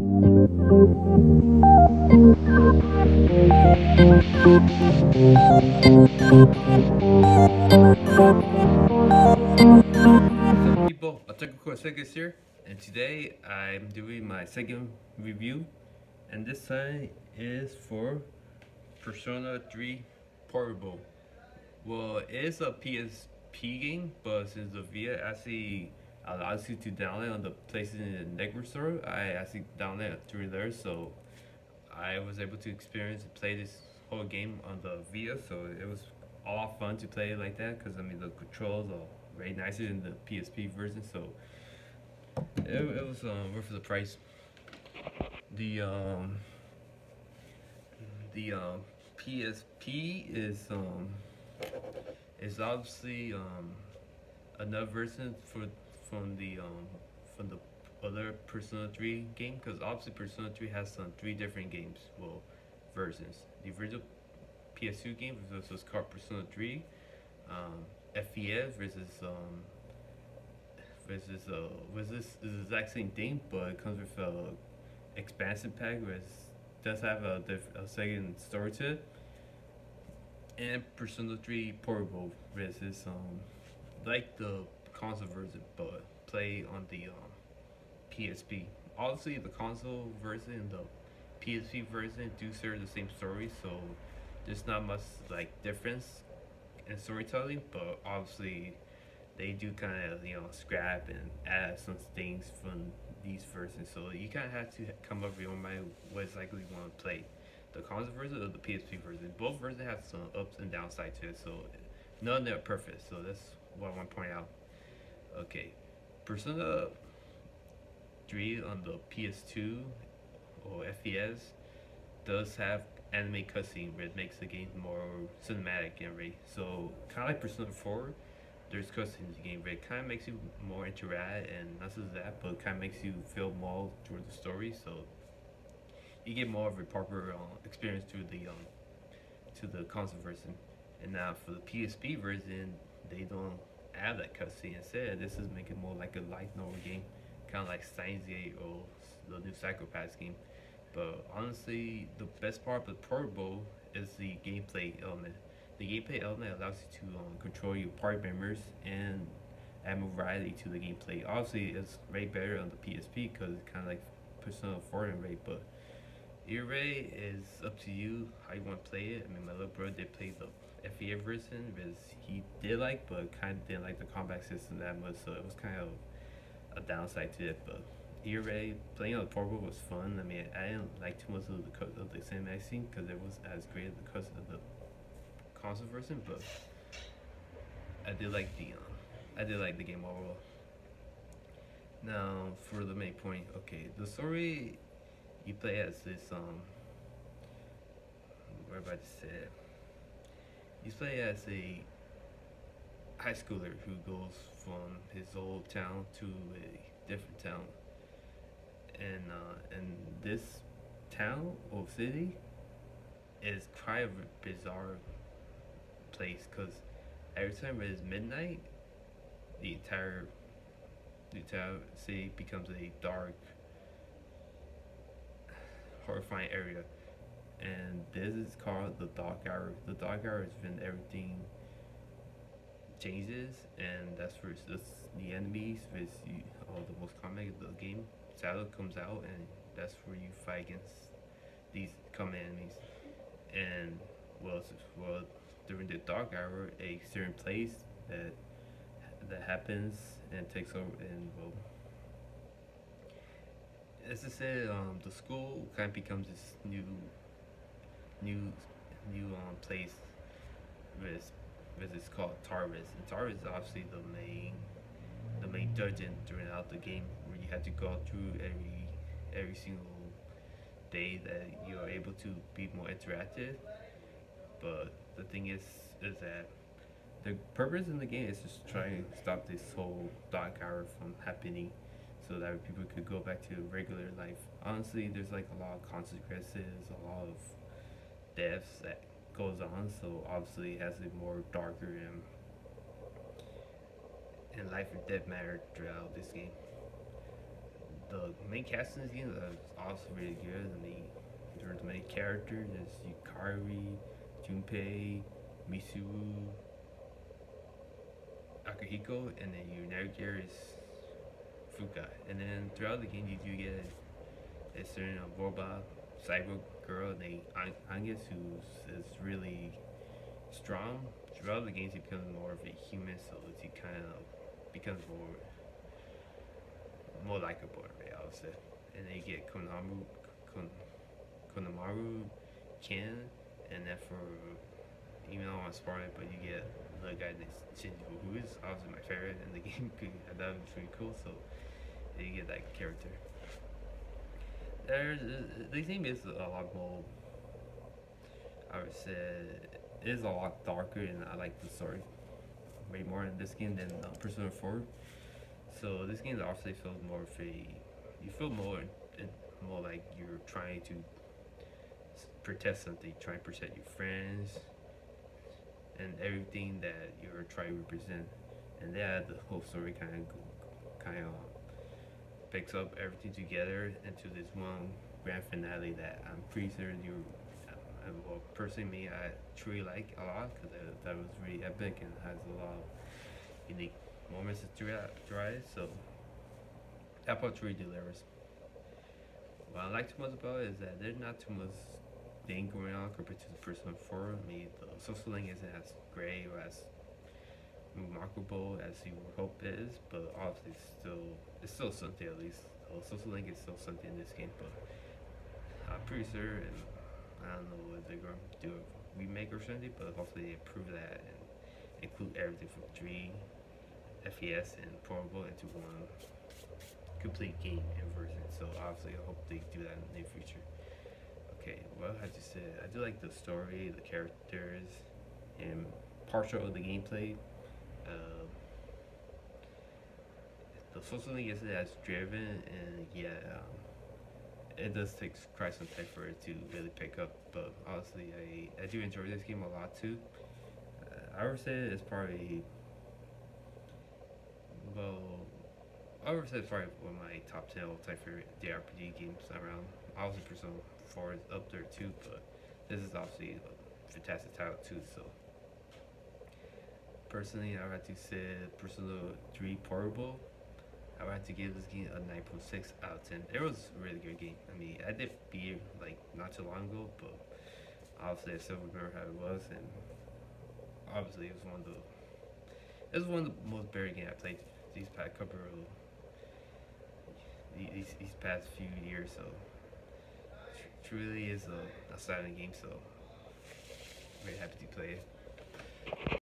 What's up, people? Technical Seconds here, and today I'm doing my second review, and this time is for Persona 3 Portable. Well, it is a PSP game, but since the Vita actually allows you to download on the PlayStation Network store, I actually downloaded it through there, so I was able to experience and play this whole game on the Vita, so it was a lot of fun to play it like that, because I mean the controls are way nicer than the PSP version, so it was worth the price. The um the PSP is obviously another version from the other Persona 3 game, because obviously Persona 3 has some three different games, well, versions. The original PS2 game was called Persona 3, FES versus the exact same thing, but it comes with a expansion pack, which does have a second story to it. And Persona 3 Portable, which is like the console version, but play on the PSP. Obviously, the console version and the PSP version do share the same story, so there's not much like difference in storytelling. But obviously, they do kind of scrap and add some things from these versions, so you kind of have to come up with your own mind what exactly you want to play, the console version or the PSP version. Both versions have some ups and downside to it, so none of them are perfect. So that's what I want to point out. Okay, Persona 3 on the PS2 or FES does have anime cutscene, which makes the game more cinematic and ready. So kind of like Persona 4, there's cutscenes in the game, but it kind of makes you more interact, and not just that, but it kind of makes you feel more through the story. So you get more of a proper experience through the to the console version. And now for the PSP version, they don't add that cutscene. Instead, this is making more like a light novel game, kind of like Steins Gate or the new Psychopaths game. But honestly, the best part of the portable is the gameplay element. The gameplay element allows you to control your party members and add more variety to the gameplay. Obviously, it's way better on the PSP because it's kind of like Persona 4 and Ray, but your Ray is up to you how you want to play it. I mean, my little brother did play the FEA version, because he did like, but kind of didn't like the combat system that much, so it was kind of a downside to it. But Ray playing on the portable was fun. I mean, I didn't like too much of the cinematic scene because it was as great as the console version, but I did like the game overall. Now for the main point, okay, the story you play as this what about to say? You play as a high schooler who goes from his old town to a different town, and this town or city is kind of a bizarre place, because every time it is midnight, the entire city becomes a dark, horrifying area, and this is called the dark hour. The dark hour is when everything changes, and that's where the enemies, which the most common of the game, Shadow comes out, and that's where you fight against these common enemies. And well, during the dark hour, a certain place that happens and takes over, and well, as I said, the school kind of becomes this new place, which is called Tarvis. And Tarvis is obviously the main dungeon throughout the game, where you have to go through every single day that you are able to be more interactive. But the thing is that the purpose in the game is just trying to stop this whole dark hour from happening, so that people could go back to regular life. Honestly, there's like a lot of consequences, a lot of deaths that goes on, so obviously it has a more darker and life or death matter throughout this game. the main cast in this game is also really good. I mean, there's many characters. There's Yukari, Junpei, Misuru, Akihiko, and then your narrator is Fuka. And then throughout the game, you do get a certain robot cyber girl named Angus who is really strong. Throughout the games, he becomes more of a human, so he kind of becomes more likable, right? I would say. And then you get Konamaru Ken, and then for even though I want to spoil it, but you get the guy named Shinji, who is obviously my favorite in the game. I thought it was really cool, so you get that character. The game is a lot more. I would say it is a lot darker, and I like the story way more in this game than Persona 4. So this game obviously feels more of a. You feel more like you're trying to protect something, trying to protect your friends, and everything that you're trying to represent. And yeah, the whole story kind of picks up everything together into this one grand finale that I'm pretty sure well, personally me, I truly like a lot because that was really epic and has a lot of unique moments throughout it. So that part truly delivers. What I like too much about it is that there's not too much thing going on compared to the Persona 4. I mean, the social link isn't as great or as remarkable as you would hope it is, but obviously it's still something at least. Social link is still something in this game, but I'm pretty sure, and I don't know what they're going to do a remake or something, but hopefully they improve that and include everything from 3, FES, and portable into one complete game and version. So obviously I hope they do that in the near future. Okay, well, as you said, I do like the story, the characters, and partial of the gameplay. Uh, the social link isn't as driven, and yeah, it does take quite some time for it to really pick up. But honestly, I do enjoy this game a lot too. I would say it's probably well, I would say it's probably one of my top 10 all-time favorite JRPG games around. Obviously, Persona 4 is up there too, but this is obviously a fantastic title too. So personally, I would have to say Persona 3 Portable. I would have to give this game a 9.6 out of 10. It was a really good game. I mean, I did beat it like not too long ago, but obviously I still remember how it was, and obviously it was one of the most better games I played these past couple of these past few years. So truly is a silent game. So very happy to play it.